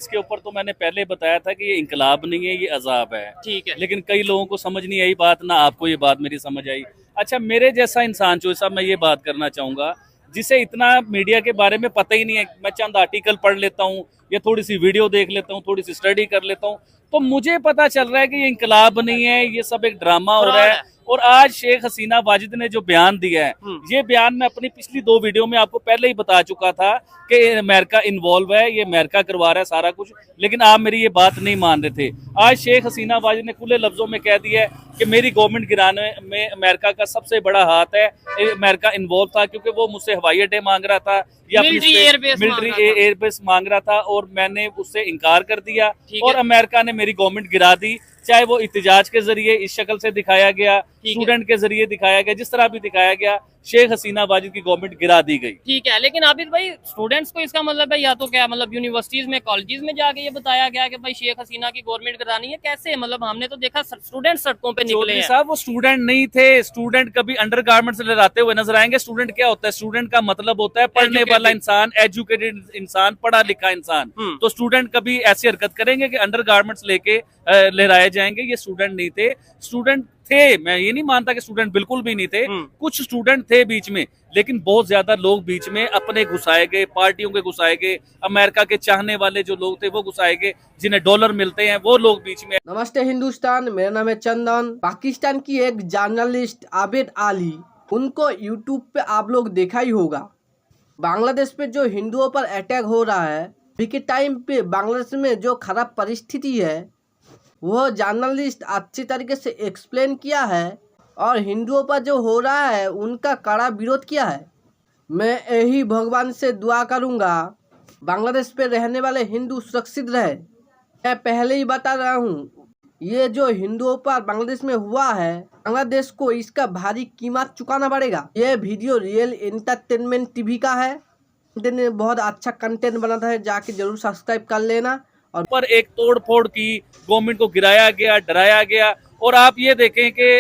इसके ऊपर तो मैंने पहले बताया था कि ये इंकलाब नहीं है, ये अजाब है। ठीक है। लेकिन कई लोगों को समझ नहीं आई बात, ना आपको ये बात मेरी समझ आई। अच्छा, मेरे जैसा इंसान जो साहब, मैं ये बात करना चाहूंगा, जिसे इतना मीडिया के बारे में पता ही नहीं है, मैं चंद आर्टिकल पढ़ लेता हूँ या थोड़ी सी वीडियो देख लेता हूँ, थोड़ी सी स्टडी कर लेता हूँ, तो मुझे पता चल रहा है कि ये इंकलाब नहीं है, ये सब एक ड्रामा हो रहा है। और आज शेख हसीना वाजिद ने जो बयान दिया है, ये बयान मैं अपनी पिछली 2 वीडियो में आपको पहले ही बता चुका था कि अमेरिका इन्वॉल्व है, ये अमेरिका करवा रहा है सारा कुछ, लेकिन आप मेरी ये बात नहीं मान रहे थे। आज शेख हसीना वाजिद ने खुले लफ्जों में कह दिया है कि मेरी गवर्नमेंट गिराने में अमेरिका का सबसे बड़ा हाथ है, अमेरिका इन्वॉल्व था, क्योंकि वो मुझसे हवाई अड्डे मांग रहा था या मिलिट्री एयरबेस मांग रहा था, और मैंने उससे इनकार कर दिया और अमेरिका ने मेरी गवर्नमेंट गिरा दी। चाहे वो इत्तेजाज के जरिए इस शक्ल से दिखाया गया, स्टूडेंट के जरिए दिखाया गया, जिस तरह भी दिखाया गया, शेख हसीना वाजिद की गवर्नमेंट गिरा दी गई। ठीक है, लेकिन आबिद भाई, स्टूडेंट्स को इसका मतलब है या तो क्या मतलब यूनिवर्सिटीज में, कॉलेजेस में जाके ये बताया गया कि भाई शेख हसीना की गवर्नमेंट करानी है, कैसे? मतलब हमने तो देखा स्टूडेंट सड़कों पे निकले हैं। साहब, वो स्टूडेंट नहीं थे। स्टूडेंट कभी अंडरगारमेंट्स से लहराते हुए नजर आएंगे? स्टूडेंट क्या होता है? स्टूडेंट का मतलब होता है पढ़ने वाला इंसान, एजुकेटेड इंसान, पढ़ा लिखा इंसान। तो स्टूडेंट कभी ऐसी हरकत करेंगे कि अंडरगारमेंट्स लेके लहराए जाएंगे? ये स्टूडेंट नहीं थे। स्टूडेंट थे, मैं ये नहीं मानता कि स्टूडेंट बिल्कुल भी नहीं थे, कुछ स्टूडेंट थे बीच में, लेकिन बहुत ज्यादा लोग बीच में अपने घुसाए गए, पार्टियों के घुसाए गए, अमेरिका के चाहने वाले जो लोग थे वो घुसाए गए, जिन्हें डॉलर मिलते हैं वो लोग बीच में। नमस्ते हिंदुस्तान, मेरा नाम है चंदन। पाकिस्तान की एक जर्नलिस्ट आबिद अली, उनको यूट्यूब पे आप लोग देखा ही होगा। बांग्लादेश पे जो हिंदुओं पर अटैक हो रहा है, अभी के टाइम पे बांग्लादेश में जो खराब परिस्थिति है, वो जर्नलिस्ट अच्छी तरीके से एक्सप्लेन किया है और हिंदुओं पर जो हो रहा है उनका कड़ा विरोध किया है। मैं यही भगवान से दुआ करूंगा बांग्लादेश पे रहने वाले हिंदू सुरक्षित रहे। मैं पहले ही बता रहा हूँ, ये जो हिंदुओं पर बांग्लादेश में हुआ है, बांग्लादेश को इसका भारी कीमत चुकाना पड़ेगा। ये वीडियो रियल एंटरटेनमेंट टीवी का है, ने बहुत अच्छा कंटेंट बनाता है, जाके जरूर सब्सक्राइब कर लेना। और पर एक तोड़ फोड़ की, गवर्नमेंट को गिराया गया, डराया गया। और आप ये देखें कि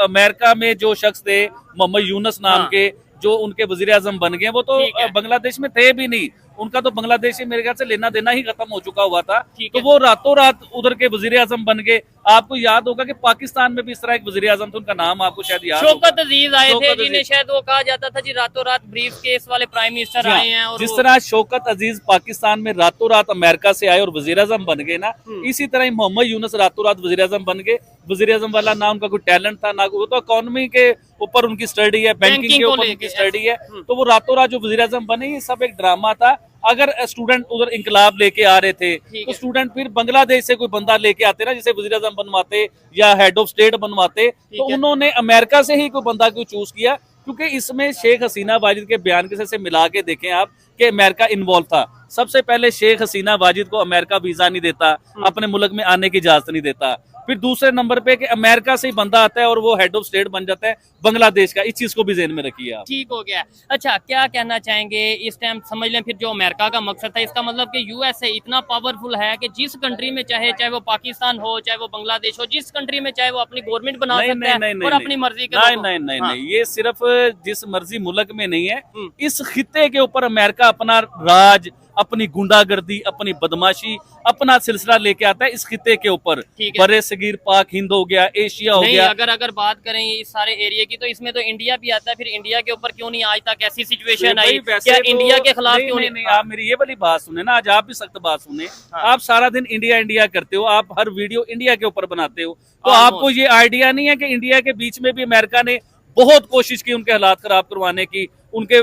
अमेरिका में जो शख्स थे मोहम्मद यूनुस नाम के, जो उनके वजीर आजम बन गए, वो तो बांग्लादेश में थे भी नहीं, उनका तो बांग्लादेश से मेरे ख्याल से लेना देना ही खत्म हो चुका हुआ था, तो वो रातों रात उधर के वजीर आजम बन गए। आपको याद होगा कि पाकिस्तान में भी इस तरह एक वजीर आजम था, उनका नाम आपको शायद याद होगा, शौकत अजीज आए थे, जिन्हें शायद वो कहा जाता था जी रातों रात ब्रीफ केस वाले प्राइम मिनिस्टर आए हैं। और जिस तरह शौकत अजीज पाकिस्तान में रातों रात अमेरिका से आए और वजीर आजम बन गए ना, इसी तरह ही मोहम्मद यूनुस रातों रात वजीर आजम बन गए। वजीर आजम वाला ना उनका कोई टैलेंट था, ना वो तो इकोनॉमी के ऊपर उनकी स्टडी है, बैंकिंग के ऊपर उनकी स्टडी है, तो वो रातों रात जो वजीर आजम बने, ये सब एक ड्रामा था। अगर स्टूडेंट उधर इंकलाब लेके आ रहे थे, तो स्टूडेंट फिर बांग्लादेश से कोई बंदा लेके आते ना, जिसे वजीर आजम बनवाते या हेड ऑफ स्टेट बनवाते, तो उन्होंने अमेरिका से ही कोई बंदा क्यों चूज किया? क्योंकि इसमें शेख हसीना वाजिद के बयान के से मिला के देखें आप कि अमेरिका इन्वॉल्व था। सबसे पहले शेख हसीना वाजिद को अमेरिका वीजा नहीं देता, अपने मुल्क में आने की इजाजत नहीं देता। फिर दूसरे नंबर पे कि अमेरिका से ही बंदा आता है और वो हेड ऑफ स्टेट बन जाता है बांग्लादेश का। इस चीज को भी ज़हन में रखिए आप। ठीक हो गया। अच्छा, क्या कहना चाहेंगे इस टाइम? समझ लें फिर जो अमेरिका का मकसद था, इसका मतलब कि यूएसए इतना पावरफुल है कि जिस कंट्री में चाहे वो पाकिस्तान हो, चाहे वो बांग्लादेश हो, जिस कंट्री में चाहे वो अपनी गवर्नमेंट बना सकता है और अपनी मर्जी के नहीं, ये सिर्फ जिस मर्जी मुल्क में नहीं है, इस खित्ते के ऊपर अमेरिका अपना राज, अपनी गुंडागर्दी, अपनी बदमाशी, अपना सिलसिला लेके आता है इस खित्ते के ऊपर। बड़े सगीर पाक हिंद हो गया, एशिया हो गया। अगर बात करें इस सारे एरिया की, तो इसमें तो इंडिया भी आता है। फिर इंडिया के ऊपर क्यों नहीं आज तक ऐसी सिचुएशन आई? क्या इंडिया के खिलाफ क्यों नहीं? आप मेरी ये वाली बात सुने ना, आज आप भी सख्त बात सुने। आप सारा दिन इंडिया इंडिया करते हो, आप हर वीडियो इंडिया के ऊपर बनाते हो, तो आपको ये आइडिया नहीं है कि इंडिया के बीच में भी अमेरिका ने बहुत कोशिश की उनके हालात खराब करवाने की, उनके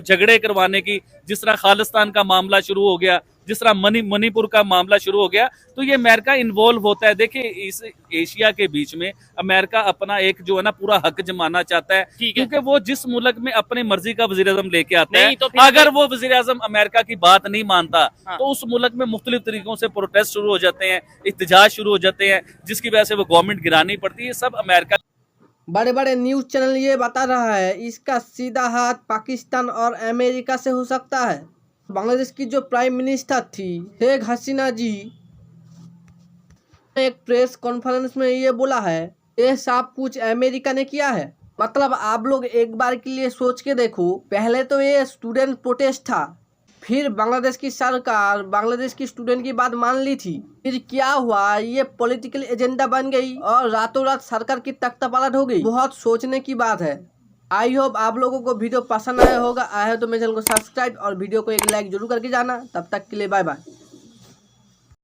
झगड़े करवाने की। जिस तरह खालिस्तान का मामला शुरू हो गया, जिस तरह मणिपुर का मामला शुरू हो गया, तो ये अमेरिका इन्वॉल्व होता है। देखिए, इस एशिया के बीच में अमेरिका अपना एक जो है ना पूरा हक जमाना चाहता है, क्योंकि वो जिस मुल्क में अपने मर्जी का वजीर आजम लेके आता है, तो अगर वो वजीर आजम अमेरिका की बात नहीं मानता, तो उस मुल्क में मुख्तलिफ तरीकों से प्रोटेस्ट शुरू हो जाते हैं, इhtजाज शुरू हो जाते हैं, जिसकी वजह से वो गवर्नमेंट गिरानी पड़ती है। सब अमेरिका। बड़े बड़े न्यूज़ चैनल ये बता रहा है इसका सीधा हाथ पाकिस्तान और अमेरिका से हो सकता है। बांग्लादेश की जो प्राइम मिनिस्टर थी शेख हसीना जी, एक प्रेस कॉन्फ्रेंस में ये बोला है ये सब कुछ अमेरिका ने किया है। मतलब आप लोग एक बार के लिए सोच के देखो, पहले तो ये स्टूडेंट प्रोटेस्ट था, फिर बांग्लादेश की सरकार बांग्लादेश की स्टूडेंट की बात मान ली थी, फिर क्या हुआ, ये पॉलिटिकल एजेंडा बन गई और रातों रात सरकार की तख्तापलट हो गई। बहुत सोचने की बात है। आई होप आप लोगों को वीडियो पसंद आया होगा। आया हो तो मेरे चैनल को सब्सक्राइब और वीडियो को एक लाइक जरूर करके जाना। तब तक के लिए बाय बाय।